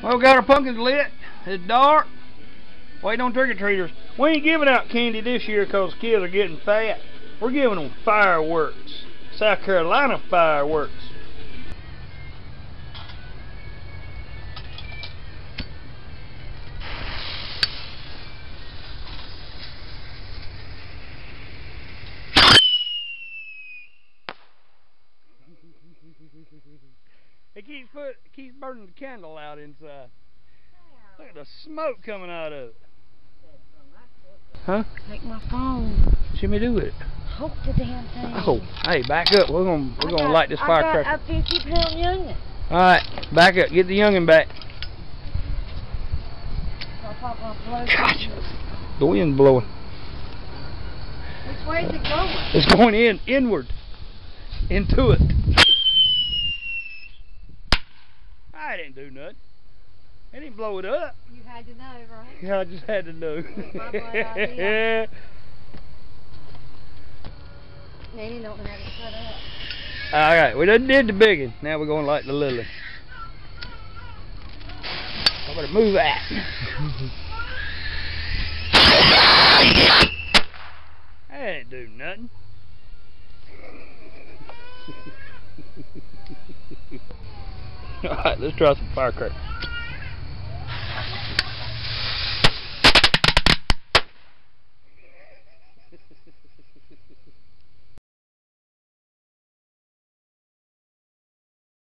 Well, we got our pumpkins lit. It's dark. Waiting on trick-or-treaters. We ain't giving out candy this year because kids are getting fat. We're giving them fireworks. South Carolina fireworks. It keeps burning the candle out inside. Look at the smoke coming out of it. Huh? Take my phone. See me do it. Hold the damn thing. Oh, hey, back up. We're gonna light this firecracker. I got a 50-pound youngin. All right, back up. Get the youngin back. Gotcha. The wind's blowing. Which way is it going? It's going inward, into it. I didn't do nothing. It didn't blow it up. You had to know, right? Yeah, I just had to know. My blood idea. Nanny don't know how to cut up. Alright, we done did the big one. Now we're going to light the little one. I better move that. That didn't do nothing. Alright, let's try some firecrackers.